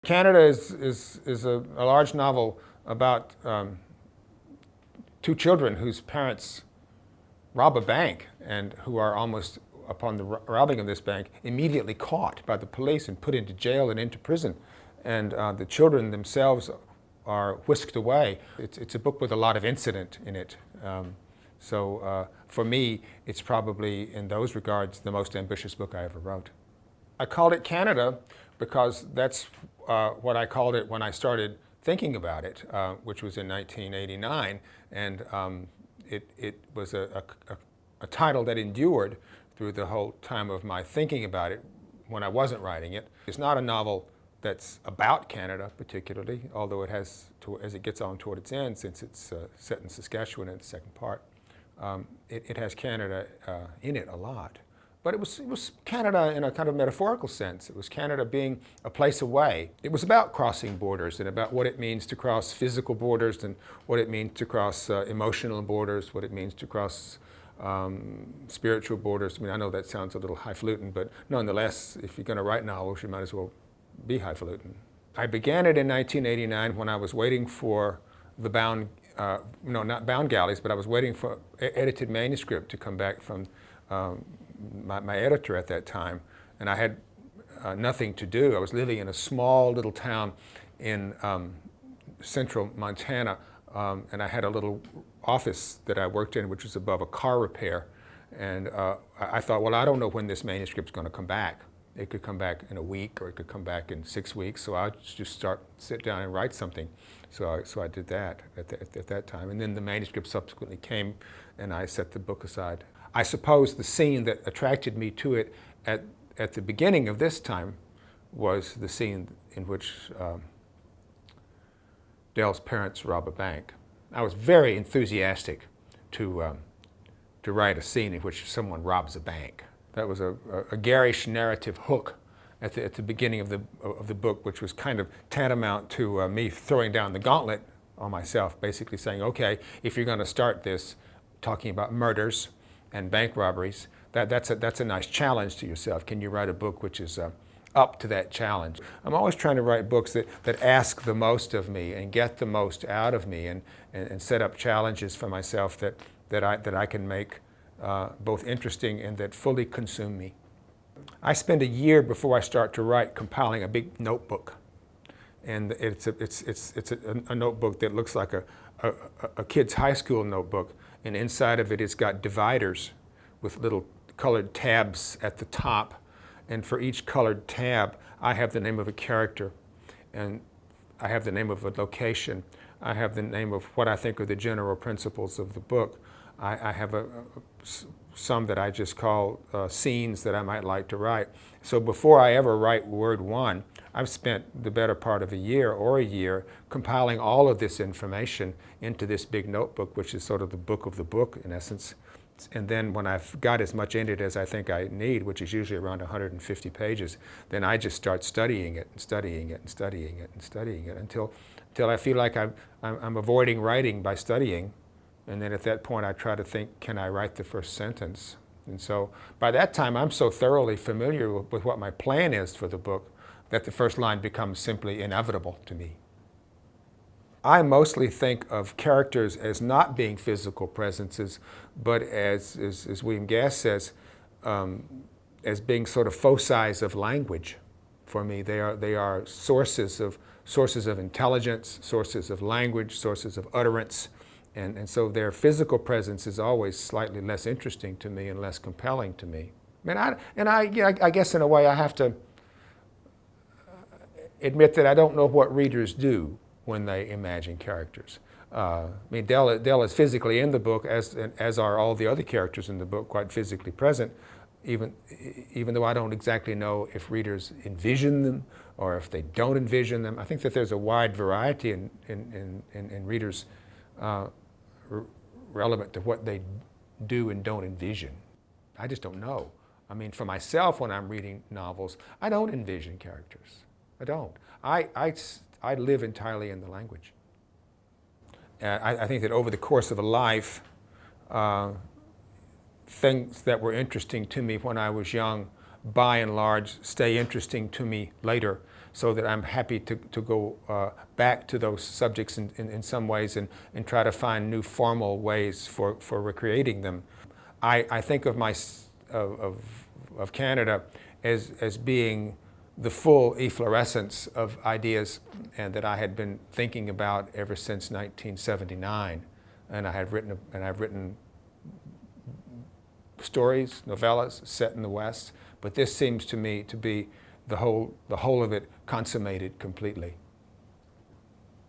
Canada is a large novel about two children whose parents rob a bank and who are almost, upon the robbing of this bank, immediately caught by the police and put into jail and into prison. And the children themselves are whisked away. It's a book with a lot of incident in it. So for me, it's probably, in those regards, the most ambitious book I ever wrote. I called it Canada because that's what I called it when I started thinking about it, which was in 1989. And it was a title that endured through the whole time of my thinking about it when I wasn't writing it. It's not a novel that's about Canada particularly, although it has, as it gets on toward its end, since it's set in Saskatchewan in the second part, it has Canada in it a lot. But it was Canada in a kind of metaphorical sense. It was Canada being a place away. It was about crossing borders and about what it means to cross physical borders and what it means to cross emotional borders, what it means to cross spiritual borders. I mean, I know that sounds a little highfalutin, but nonetheless, if you're going to write novels, you might as well be highfalutin. I began it in 1989 when I was waiting for the bound, no, not bound galleys, but I was waiting for edited manuscript to come back from my editor at that time, and I had nothing to do. I was living in a small little town in central Montana, and I had a little office that I worked in, which was above a car repair. And I thought, well, I don't know when this manuscript's going to come back. It could come back in a week, or it could come back in 6 weeks. So I'll just sit down and write something. So I did that at that time. And then the manuscript subsequently came, and I set the book aside. I suppose the scene that attracted me to it at the beginning of this time was the scene in which Dell's parents rob a bank. I was very enthusiastic to write a scene in which someone robs a bank. That was a garish narrative hook at the beginning of the book, which was kind of tantamount to me throwing down the gauntlet on myself, basically saying, okay, if you're going to start this talking about murders and bank robberies, that's a nice challenge to yourself. Can you write a book which is up to that challenge? I'm always trying to write books that ask the most of me and get the most out of me and set up challenges for myself that I can make both interesting and that fully consume me. I spend a year before I start to write compiling a big notebook, and it's a notebook that looks like a kid's high school notebook, and inside of it it's got dividers with little colored tabs at the top, and for each colored tab I have the name of a character, and I have the name of a location, I have the name of what I think are the general principles of the book. I have some that I just call scenes that I might like to write. So before I ever write word one, I've spent the better part of a year compiling all of this information into this big notebook, which is sort of the book in essence. And then when I've got as much in it as I think I need, which is usually around 150 pages, then I just start studying it and studying it and studying it and studying it until I feel like I'm avoiding writing by studying. And then at that point I try to think, can I write the first sentence? And so by that time I'm so thoroughly familiar with what my plan is for the book that the first line becomes simply inevitable to me. I mostly think of characters as not being physical presences, but as William Gass says, as being sort of foci of language. For me, they are sources of intelligence, sources of language, sources of utterance. And so their physical presence is always slightly less interesting to me and less compelling to me. I guess in a way I have to admit that I don't know what readers do when they imagine characters. I mean, Dell is physically in the book, as are all the other characters in the book, quite physically present, even though I don't exactly know if readers envision them or if they don't envision them. I think that there's a wide variety in readers relevant to what they do and don't envision. I just don't know. I mean, for myself, when I'm reading novels, I don't envision characters. I don't. I live entirely in the language. I think that over the course of a life, things that were interesting to me when I was young, by and large, stay interesting to me later. so that I'm happy to go back to those subjects in some ways and try to find new formal ways for recreating them. I think of of Canada as being the full efflorescence of ideas and that I had been thinking about ever since 1979, and I've written stories, novellas set in the West, but this seems to me to be the whole of it consummated completely.